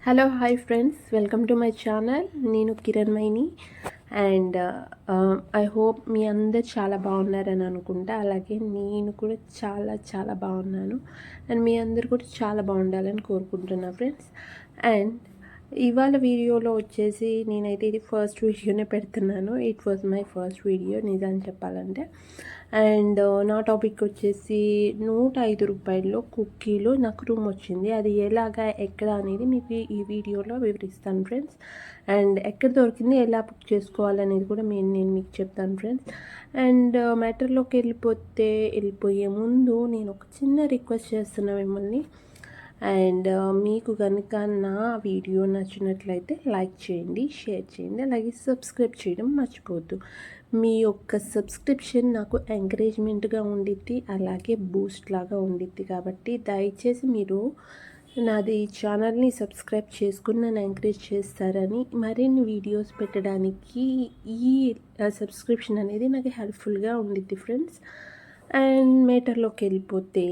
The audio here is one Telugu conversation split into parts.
Hello hi friends, welcome to my channel. నేను కిరణ్ మైని అండ్ ఐ హోప్ మీ అందరు చాలా బాగున్నారని అనుకుంటా. అలాగే నేను కూడా చాలా చాలా బాగున్నాను అండ్ మీ అందరు కూడా చాలా బాగుండాలని కోరుకుంటున్నా ఫ్రెండ్స్. అండ్ ఇవాళ వీడియోలో వచ్చేసి నేనైతే ఇది ఫస్ట్ వీడియోనే పెడుతున్నాను. It was my first video నిజాన్ని చెప్పాలంటే. అండ్ నా టాపిక్ వచ్చేసి 105 రూపాయల్లో కుక్కీలో నాకు రూమ్ వచ్చింది. అది ఎలాగా ఎక్కడ అనేది మీకు ఈ వీడియోలో వివరిస్తాను ఫ్రెండ్స్. అండ్ ఎక్కడ దొరికింది, ఎలా బుక్ చేసుకోవాలనేది కూడా నేను మీకు చెప్తాను ఫ్రెండ్స్. అండ్ మ్యాటర్లోకి వెళ్ళిపోయే ముందు నేను ఒక చిన్న రిక్వెస్ట్ చేస్తున్నా మిమ్మల్ని. అండ్ మీకు కనుక నా వీడియో నచ్చినట్లయితే లైక్ చేయండి, షేర్ చేయండి, అలాగే సబ్స్క్రైబ్ చేయడం మర్చిపోవద్దు. మీ యొక్క సబ్స్క్రిప్షన్ నాకు ఎంకరేజ్మెంట్గా ఉండిద్ది, అలాగే బూస్ట్ లాగా ఉండిద్ది. కాబట్టి దయచేసి మీరు నాది ఛానల్ని సబ్స్క్రైబ్ చేసుకుని నన్ను ఎంకరేజ్ చేస్తారని, మరిన్ని వీడియోస్ పెట్టడానికి ఈ సబ్స్క్రిప్షన్ అనేది నాకు హెల్ప్ఫుల్గా ఉండిద్ది ఫ్రెండ్స్. అండ్ మేటర్లోకి వెళ్ళిపోతే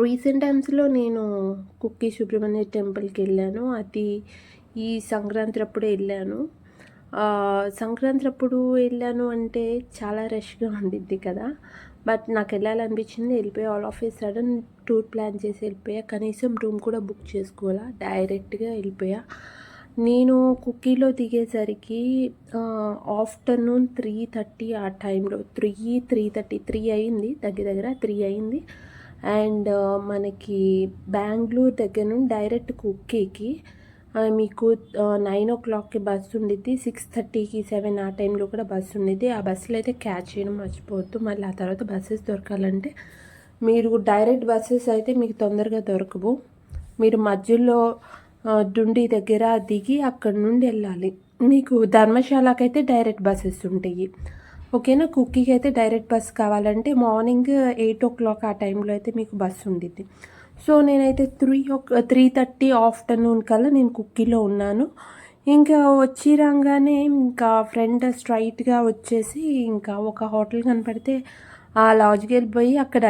రీసెంట్ టైమ్స్లో నేను కుక్కి సుబ్రహ్మణ్య టెంపుల్కి వెళ్ళాను. అది ఈ సంక్రాంతి అప్పుడే వెళ్ళాను. సంక్రాంతి అప్పుడు వెళ్ళాను అంటే చాలా రష్గా ఉండిద్ది కదా, బట్ నాకు వెళ్ళాలనిపించింది, వెళ్ళిపోయా. All of a sudden tour plan చేసి వెళ్ళిపోయా. కనీసం రూమ్ కూడా బుక్ చేసుకోవాలా, డైరెక్ట్గా వెళ్ళిపోయా. నేను కుక్కీలో దిగేసరికి ఆఫ్టర్నూన్ 3:30 ఆ టైంలో 3:30 అయింది, దగ్గర 3 అయింది. అండ్ మనకి బెంగళూరు దగ్గర నుండి డైరెక్ట్ కుక్కీకి మీకు 9 o'clockకి బస్సు ఉండిద్ది, 6:30కి 7 ఆ టైంలో కూడా బస్సు ఉండిద్ది. ఆ బస్సులో అయితే క్యాచ్ చేయడం మర్చిపోవద్దు. మళ్ళీ ఆ తర్వాత బస్సెస్ దొరకాలంటే మీరు డైరెక్ట్ బస్సెస్ అయితే మీకు తొందరగా దొరకవు. మీరు మధ్యలో డుండి దగ్గర దిగి అక్కడ నుండి వెళ్ళాలి. మీకు ధర్మశాలకైతే డైరెక్ట్ బస్సెస్ ఉంటాయి, ఓకేనా. కుక్కీకి అయితే డైరెక్ట్ బస్ కావాలంటే మార్నింగ్ 8 o'clock ఆ టైంలో అయితే మీకు బస్సు ఉండిద్ది. సో నేనైతే 3:30 ఆఫ్టర్నూన్ కల్లా నేను కుక్కీలో ఉన్నాను. ఇంకా వచ్చి రాగానే ఇంకా ఫ్రెండ్ స్ట్రైట్గా వచ్చేసి ఇంకా ఒక హోటల్ కనపడితే ఆ లాడ్జ్కి వెళ్ళిపోయి అక్కడ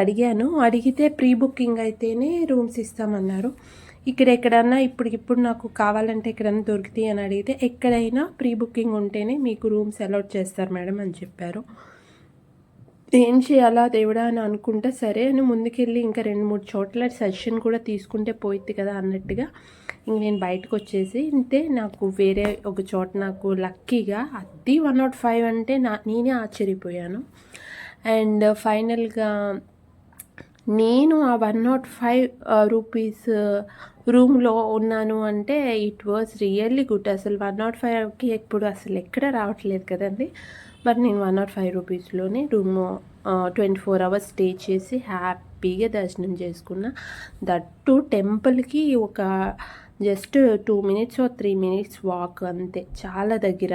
అడిగితే ప్రీ బుకింగ్ అయితేనే రూమ్స్ ఇస్తామన్నారు. ఇక్కడ ఎక్కడన్నా ఇప్పటికిప్పుడు నాకు కావాలంటే ఎక్కడన్నా దొరుకుతాయి అని అడిగితే ఎక్కడైనా ప్రీ బుకింగ్ ఉంటేనే మీకు రూమ్స్ అలాట్ చేస్తారు మేడం అని చెప్పారు. ఏం చేయాలా దేవుడా అని అనుకుంటే సరే అని ముందుకెళ్ళి ఇంకా 2-3 చోట్ల సజెషన్ కూడా తీసుకుంటే పోయిద్ది కదా అన్నట్టుగా ఇంక నేను బయటకు వచ్చేసి ఇంతే. నాకు వేరే ఒక చోట నాకు లక్కీగా అది 105 అంటే నేనే ఆశ్చర్యపోయాను. అండ్ ఫైనల్గా నేను ఆ 105 రూపీస్ రూమ్లో ఉన్నాను అంటే ఇట్ వాజ్ రియల్లీ గుడ్. అసలు 105కి ఎప్పుడు అసలు ఎక్కడ రావట్లేదు కదండి. బట్ నేను 105 రూపీస్లోనే రూమ్ 24 hours స్టే చేసి హ్యాపీగా దర్శనం చేసుకున్నా. దట్టు టెంపుల్కి ఒక just 2 minutes or 3 minutes walk అంతే, చాలా దగ్గర.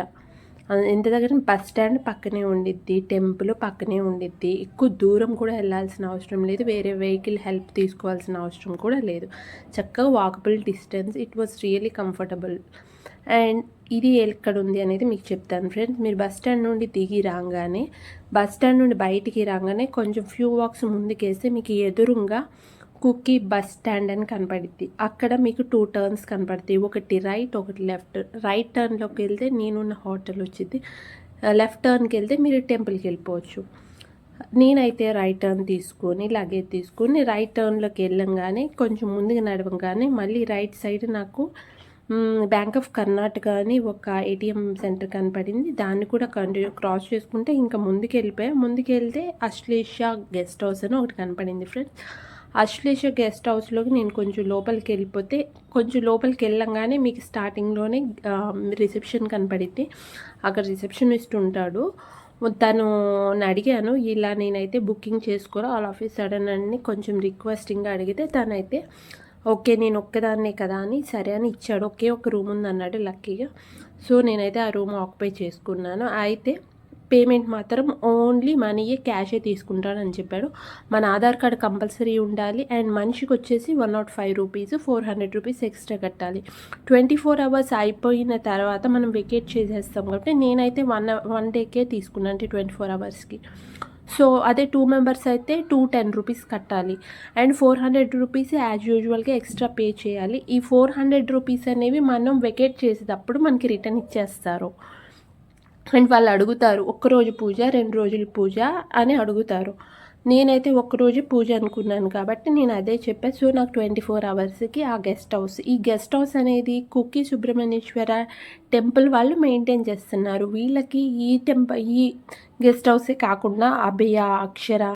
ఎంత దగ్గర, బస్ స్టాండ్ పక్కనే ఉండిద్ది, టెంపుల్ పక్కనే ఉండిద్ది. ఎక్కువ దూరం కూడా వెళ్ళాల్సిన అవసరం లేదు, వేరే వెహికల్ హెల్ప్ తీసుకోవాల్సిన అవసరం కూడా లేదు. చక్కగా walkable distance. It was really comfortable. And ఇది ఎక్కడ ఉంది అనేది మీకు చెప్తాను ఫ్రెండ్స్. మీరు బస్ స్టాండ్ నుండి దిగి రాగానే, బస్ స్టాండ్ నుండి బయటికి రాగానే కొంచెం ఫ్యూ వాక్స్ ముందుకేస్తే మీకు ఎదురుగా కుక్కీ బస్ స్టాండ్ అని కనపడుద్ది. అక్కడ మీకు 2 turns కనపడతాయి, ఒకటి రైట్ ఒకటి లెఫ్ట్. రైట్ టర్న్లోకి వెళ్తే నేనున్న హోటల్ వచ్చింది, లెఫ్ట్ టర్న్కి వెళ్తే మీరు టెంపుల్కి వెళ్ళిపోవచ్చు. నేనైతే రైట్ టర్న్ తీసుకొని లగేజ్ తీసుకొని రైట్ టర్న్లోకి వెళ్ళంగానే కొంచెం ముందుకు నడవంగానే మళ్ళీ రైట్ సైడ్ నాకు బ్యాంక్ ఆఫ్ కర్ణాటక అని ఒక ATM సెంటర్ కనపడింది. దాన్ని కూడా క్రాస్ చేసుకుంటే ఇంకా ముందుకు వెళ్తే అశ్లేష గెస్ట్ హౌస్ అని ఒకటి కనపడింది ఫ్రెండ్స్. అశ్లేష గెస్ట్ హౌస్లోకి నేను కొంచెం లోపలికి వెళ్ళిపోతే, కొంచెం లోపలికి వెళ్ళంగానే మీకు స్టార్టింగ్లోనే రిసెప్షన్ కనపడిద్ది. అక్కడ రిసెప్షనిస్ట్ ఉంటాడు. తను అడిగాను, ఇలా నేనైతే బుకింగ్ చేసుకోరా ఆల్ ఆఫ్ ఏ సడన్ అని కొంచెం రిక్వెస్టింగ్గా అడిగితే తనైతే ఓకే నేను ఒక్కదాన్నే కదా అని సరే అని ఇచ్చాడు. ఒకే ఒక రూమ్ ఉంది అన్నాడు లక్కీగా. సో నేనైతే ఆ రూమ్ ఆక్యుపై చేసుకున్నాను. అయితే పేమెంట్ మాత్రం ఓన్లీ మనీయే, క్యాషే తీసుకుంటానని చెప్పాడు. మన ఆధార్ కార్డు కంపల్సరీ ఉండాలి. అండ్ మనిషికి వచ్చేసి 105 రూపీస్, 400 రూపీస్ ఎక్స్ట్రా కట్టాలి. 24 hours అయిపోయిన తర్వాత మనం వెకేట్ చేసేస్తాం కాబట్టి నేనైతే వన్ డేకే తీసుకున్నాను, అంటే 24 hours. సో అదే 2 మెంబర్స్ అయితే 210 రూపీస్ కట్టాలి. అండ్ 400 రూపీస్ యాజ్ యూజువల్‌గా ఎక్స్ట్రా పే చేయాలి. ఈ 400 రూపీస్ అనేవి మనం వెకేట్ చేసేటప్పుడు మనకి రిటర్న్ ఇచ్చేస్తారు. అండ్ వాళ్ళు అడుగుతారు, ఒక్కరోజు పూజ, 2 రోజులు పూజ అని అడుగుతారు. నేనైతే ఒక్కరోజు పూజ అనుకున్నాను కాబట్టి నేను అదే చెప్పా. సో నాకు 24 అవర్స్‌కి ఆ గెస్ట్ హౌస్. ఈ గెస్ట్ హౌస్ అనేది కుక్కి సుబ్రహ్మణ్యేశ్వర టెంపుల్ వాళ్ళు మెయింటైన్ చేస్తున్నారు. వీళ్ళకి ఈ గెస్ట్ హౌసే కాకుండా అభయ, అక్షర